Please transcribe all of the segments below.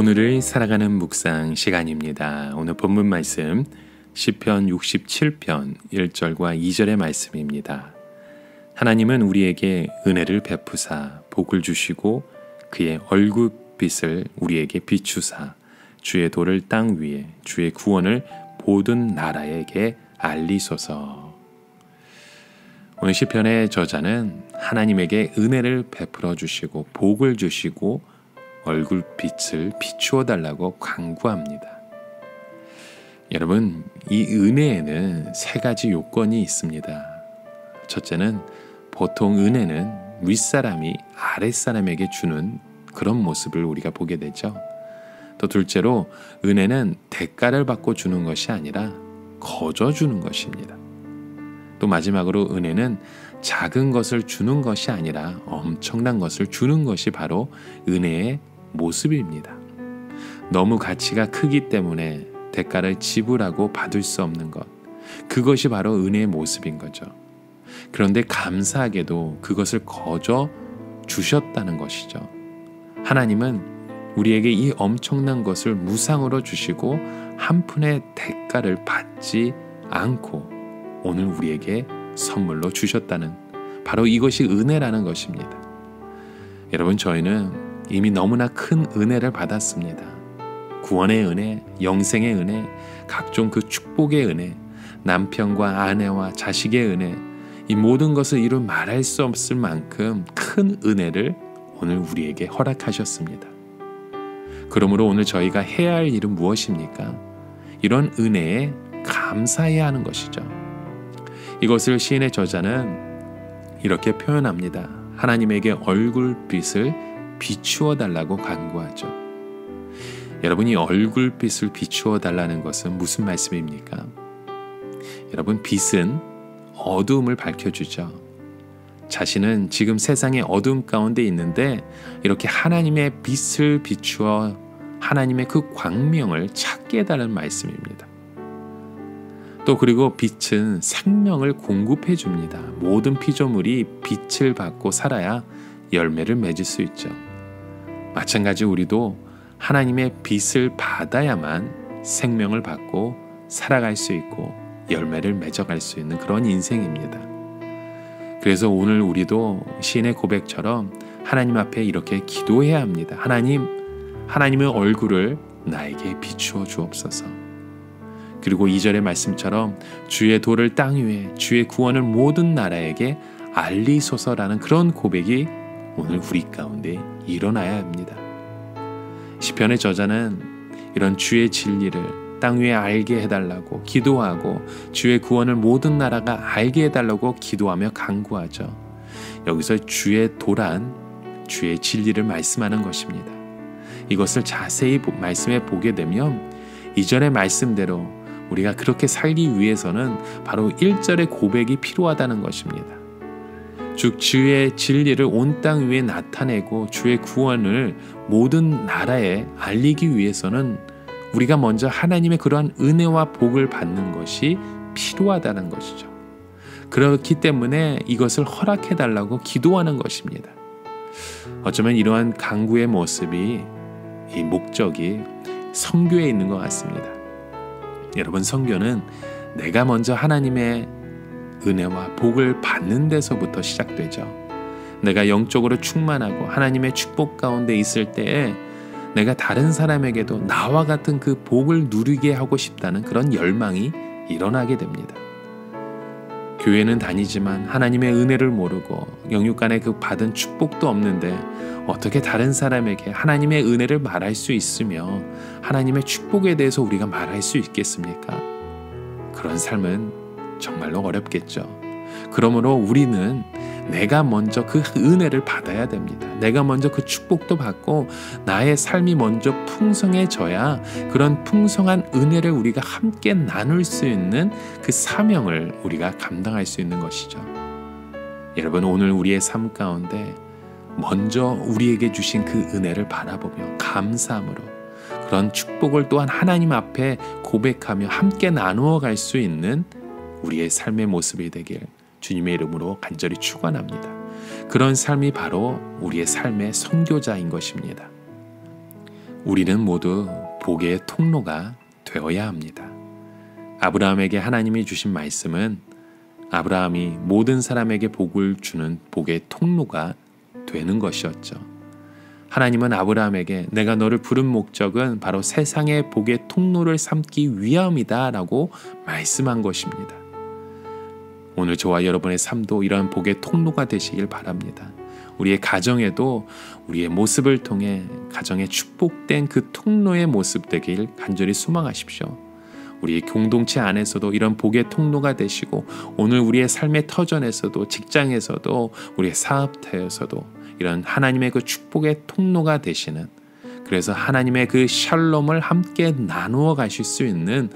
오늘을 살아가는 묵상 시간입니다. 오늘 본문 말씀 시편 67편 1절과 2절의 말씀입니다. 하나님은 우리에게 은혜를 베푸사 복을 주시고 그의 얼굴빛을 우리에게 비추사 주의 도를 땅 위에 주의 구원을 모든 나라에게 알리소서. 오늘 시편의 저자는 하나님에게 은혜를 베풀어 주시고 복을 주시고 얼굴빛을 비추어 달라고 간구합니다. 여러분, 이 은혜에는 세 가지 요건이 있습니다. 첫째는 보통 은혜는 윗사람이 아랫사람에게 주는 그런 모습을 우리가 보게 되죠. 또 둘째로 은혜는 대가를 받고 주는 것이 아니라 거저 주는 것입니다. 또 마지막으로 은혜는 작은 것을 주는 것이 아니라 엄청난 것을 주는 것이 바로 은혜의 모습입니다. 너무 가치가 크기 때문에 대가를 지불하고 받을 수 없는 것, 그것이 바로 은혜의 모습인 거죠. 그런데 감사하게도 그것을 거저 주셨다는 것이죠. 하나님은 우리에게 이 엄청난 것을 무상으로 주시고 한 푼의 대가를 받지 않고 오늘 우리에게 선물로 주셨다는, 바로 이것이 은혜라는 것입니다. 여러분, 저희는 이미 너무나 큰 은혜를 받았습니다. 구원의 은혜, 영생의 은혜, 각종 그 축복의 은혜, 남편과 아내와 자식의 은혜, 이 모든 것을 이루 말할 수 없을 만큼 큰 은혜를 오늘 우리에게 허락하셨습니다. 그러므로 오늘 저희가 해야 할 일은 무엇입니까? 이런 은혜에 감사해야 하는 것이죠. 이것을 시인의 저자는 이렇게 표현합니다. 하나님에게 얼굴빛을 비추어 달라고 간구하죠. 여러분이 얼굴빛을 비추어 달라는 것은 무슨 말씀입니까? 여러분, 빛은 어두움을 밝혀주죠. 자신은 지금 세상의 어두움 가운데 있는데 이렇게 하나님의 빛을 비추어 하나님의 그 광명을 찾게 해달라는 말씀입니다. 또 그리고 빛은 생명을 공급해 줍니다. 모든 피조물이 빛을 받고 살아야 열매를 맺을 수 있죠. 마찬가지 우리도 하나님의 빛을 받아야만 생명을 받고 살아갈 수 있고 열매를 맺어갈 수 있는 그런 인생입니다. 그래서 오늘 우리도 시인의 고백처럼 하나님 앞에 이렇게 기도해야 합니다. 하나님의 얼굴을 나에게 비추어 주옵소서. 그리고 2절의 말씀처럼 주의 도를 땅 위에 주의 구원을 모든 나라에게 알리소서라는 그런 고백이 오늘 우리 가운데 일어나야 합니다. 시편의 저자는 이런 주의 진리를 땅 위에 알게 해달라고 기도하고 주의 구원을 모든 나라가 알게 해달라고 기도하며 간구하죠. 여기서 주의 도란 주의 진리를 말씀하는 것입니다. 이것을 자세히 말씀해 보게 되면 2절의 말씀대로 우리가 그렇게 살기 위해서는 바로 1절의 고백이 필요하다는 것입니다. 즉 주의 진리를 온 땅 위에 나타내고 주의 구원을 모든 나라에 알리기 위해서는 우리가 먼저 하나님의 그러한 은혜와 복을 받는 것이 필요하다는 것이죠. 그렇기 때문에 이것을 허락해달라고 기도하는 것입니다. 어쩌면 이러한 간구의 모습이, 이 목적이 선교에 있는 것 같습니다. 여러분, 선교는 내가 먼저 하나님의 은혜와 복을 받는 데서부터 시작되죠. 내가 영적으로 충만하고 하나님의 축복 가운데 있을 때에 내가 다른 사람에게도 나와 같은 그 복을 누리게 하고 싶다는 그런 열망이 일어나게 됩니다. 교회는 다니지만 하나님의 은혜를 모르고 영육간에 그 받은 축복도 없는데 어떻게 다른 사람에게 하나님의 은혜를 말할 수 있으며 하나님의 축복에 대해서 우리가 말할 수 있겠습니까? 그런 삶은 정말로 어렵겠죠. 그러므로 우리는 내가 먼저 그 은혜를 받아야 됩니다. 내가 먼저 그 축복도 받고 나의 삶이 먼저 풍성해져야 그런 풍성한 은혜를 우리가 함께 나눌 수 있는 그 사명을 우리가 감당할 수 있는 것이죠. 여러분, 오늘 우리의 삶 가운데 먼저 우리에게 주신 그 은혜를 바라보며 감사함으로 그런 축복을 또한 하나님 앞에 고백하며 함께 나누어 갈 수 있는 우리의 삶의 모습이 되길 주님의 이름으로 간절히 축원합니다. 그런 삶이 바로 우리의 삶의 선교자인 것입니다. 우리는 모두 복의 통로가 되어야 합니다. 아브라함에게 하나님이 주신 말씀은 아브라함이 모든 사람에게 복을 주는 복의 통로가 되는 것이었죠. 하나님은 아브라함에게 내가 너를 부른 목적은 바로 세상의 복의 통로를 삼기 위함이다 라고 말씀한 것입니다. 오늘 저와 여러분의 삶도 이러한 복의 통로가 되시길 바랍니다. 우리의 가정에도 우리의 모습을 통해 가정의 축복된 그 통로의 모습 되길 간절히 소망하십시오. 우리 공동체 안에서도 이런 복의 통로가 되시고 오늘 우리의 삶의 터전에서도 직장에서도 우리의 사업터에서도 이런 하나님의 그 축복의 통로가 되시는, 그래서 하나님의 그 샬롬을 함께 나누어 가실 수 있는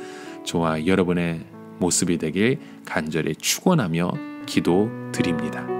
저와 여러분의 모습이 되길 간절히 축원하며 기도드립니다.